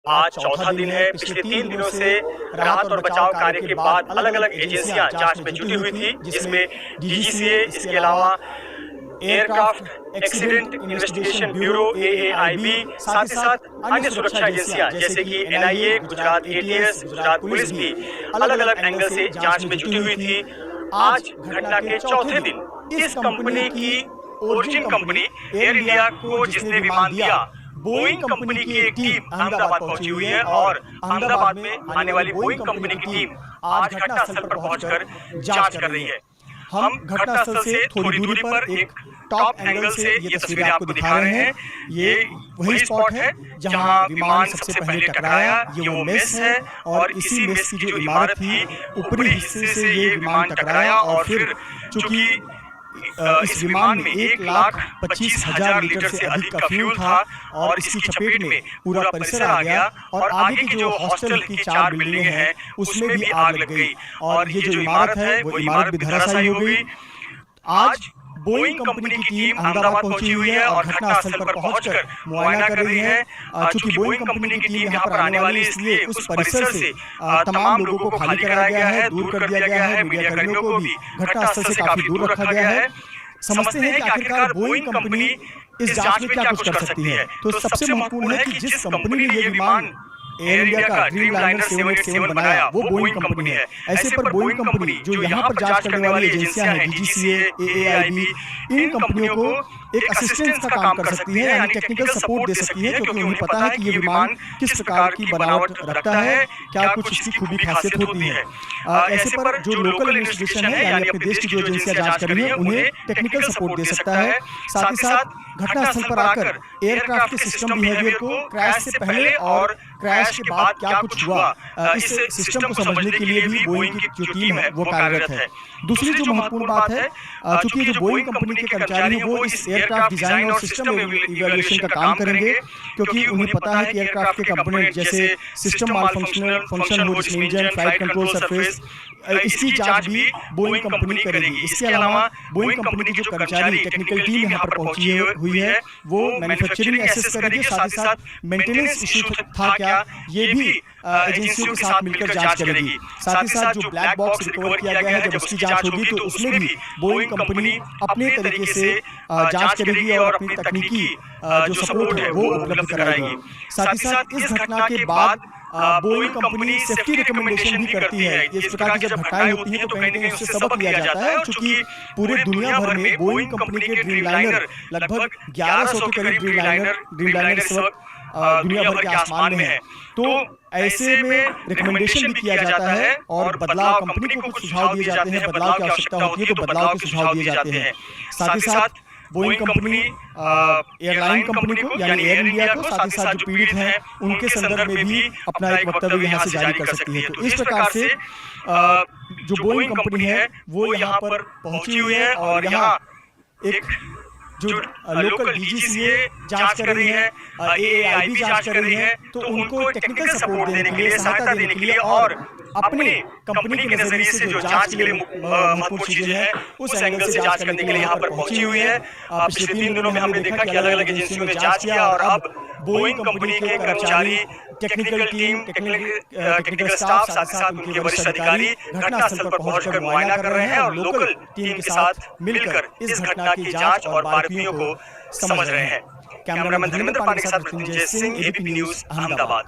आज चौथा दिन है। पिछले 3 दिनों से राहत और बचाव कार्य के बाद अलग-अलग एजेंसियां जांच में जुटी हुई थी, जिसमें डीजीसीए, इसके अलावा एयरक्राफ्ट एक्सीडेंट इन्वेस्टिगेशन ब्यूरो एएआईबी, साथ ही साथ अन्य सुरक्षा एजेंसियां जैसे कि NIA, Gujarat ATS, Gujarat police भी अलग-अलग एंगल से जांच में जुटी हुई थी। आज घटना के चौथे दिन इस कंपनी की ओरिजिन कंपनी एयर इंडिया को जिसने विमान दिया, बोइंग कंपनी की एक टीम अहमदाबाद पहुंची हुई है और अहमदाबाद में आने वाली बोइंग कंपनी की टीम आज घटनास्थल पर पहुंचकर जांच कर रही है। हम घटनास्थल से थोड़ी दूरी पर एक टॉप एंगल से ये तस्वीरें आपको दिखा रहे हैं। ये वही स्पॉट है जहां विमान सबसे पहले टकराया। ये वो मेस है और इसी मेस की जो इमारत थी, ऊपरी हिस्से से ये विमान टकराया और फिर चूंकि इस विमान में 1,25,000 लीटर से अधिक का फ्यूल था और इसकी चपेट में पूरा परिसर आ गया और आगे की जो हॉस्टल की 4 बिल्डिंगें हैं उसमें भी आग लग गई और ये जो इमारत है वो इमारत भी धराशायी हो गई। आज बोइंग कंपनी की टीम अहमदाबाद पहुंची हुई है और घटनास्थल पर पहुंचकर मुआयना कर रही है। चूंकि बोइंग कंपनी की टीम यहां पर आने वाली है, इसलिए उस परिसर से तमाम लोगों को खाली कराया गया है, दूर कर दिया गया है। मीडिया कर्मियों को भी घटनास्थल से काफी दूर रखा गया है। समझते हैं कि आखिरकार बोइंग कंपनी इस जांच में क्या कुछ कर सकती है। तो सबसे महत्वपूर्ण है कि जिस कंपनी ने ये विमान एयर इंडिया का ड्रीमलाइनर 787 बनाया वो बोइंग कंपनी है। ऐसे पर बोइंग कंपनी जो यहाँ पर जांच करने वाली एजेंसियां हैं, डीजीसीए, एएआईबी, इन कंपनियों को एक असिस्टेंस का काम कर सकती है, यानी टेक्निकल सपोर्ट दे सकती है, क्योंकि उन्हें पता है कि ये विमान किस प्रकार की बनावट रखता है, क्या कुछ इसकी खूबी खासियत होती है। ऐसे पर जो लोकल इन्वेस्टिगेशन है, यानी अपने देश की जो एजेंसियां जांच कर रही है, उन्हें टेक्निकल सपोर्ट दे सकता है। साथ ही साथ घटनास्थल पर आकर एयरक्राफ्ट के सिस्टम बिहेवियर को क्रैश से पहले और क्रैश के बाद क्या कुछ हुआ, इस सिस्टम को समझने के लिए भी बोइंग की जो टीम है वो कार्यरत है। दूसरी जो महत्वपूर्ण बात है, चूंकि जो बोइंग कंपनी के कर्मचारी हैं वो इस एयरक्राफ्ट डिजाइन और सिस्टम इवैल्यूएशन का काम करेंगे, क्योंकि उन्हें पता है कि एयरक्राफ्ट के कंपोनेंट जैसे सिस्टम माल फंक्शन हो, जिसमें इंजन, फ्लाइट कंट्रोल सरफेस, इसकी जांच भी बोइंग कंपनी करेगी। इसके अलावा बोइंग कंपनी की जो कर्मचारी टेक्निकल टीम यहाँ पर पहुंची हुई है वो मैन्युफैक्चरिंग एसेस करेगी, साथ ही साथ मेंटेनेंस इशू था क्या ये भी एजेंसियों के साथ मिलकर जांच करेगी। साथ ही साथ जो ब्लैक बॉक्स रिकवर किया गया है, जब उसकी जांच होगी तो उसमें भी बोइंग कंपनी अपने तरीके से जांच करेगी और अपनी तकनीकी जो सपोर्ट है वो उपलब्ध कराएगी। साथ ही साथ इस घटना के बाद बोइंग कंपनी सेफ्टी रिकमेंडेशन भी करती है। इस प्रकार की जब घटनाएं होती हैं तो कहीं ना कहीं उससे सबक लिया जाता है। चूंकि पूरे दुनिया भर में बोइंग कंपनी के ड्रीमलाइनर लगभग 1100 के करीब ड्रीमलाइनर इस वक्त दुनिया भर के आसमान में है, तो ऐसे में रिकमेंडेशन भी किया जाता है और बदलाव कंपनी को कुछ सुझाव दिए जाते हैं। बदलाव की आवश्यकता होती है तो बदलाव के सुझाव दिए जाते हैं। साथ ही साथ बोइंग कंपनी एयरलाइन कंपनी को, यानी एयर इंडिया को, साथ ही साथ जो पीड़ित हैं उनके संदर्भ में भी अपना एक वक्तव्य यहाँ से जारी कर सकती है। तो इस प्रकार से जो बोइंग कंपनी है वो यहाँ पर पहुंची हुई है और यहाँ एक जो लोकल डीजीसीए जांच कर रही है, एएआईबी जांच कर रही है, तो उनको टेक्निकल सपोर्ट देने के लिए, सहायता देने के लिए और अपने कंपनी के नजरिए से जो जांच के लिए महत्वपूर्ण चीजें हैं उस एंगल से जांच करने के लिए यहाँ पर पहुंची हुई है। पिछले 3 दिनों में हमने देखा कि अलग-अलग एजेंसियों ने जांच किया और अब बोइंग कंपनी के कर्मचारी, टेक्निकल टीम, टेक्निकल स्टाफ, साथ ही साथ उनके वरिष्ठ अधिकारी घटनास्थल पर पहुंचकर मुआयना कर रहे हैं और लोकल टीम के साथ मिलकर इस घटना की जांच और बारीकियों को समझ रहे हैं। कैमरामैन धर्मेंद्र पांडे के साथ मृत्युंजय सिंह, एबीपी न्यूज, अहमदाबाद।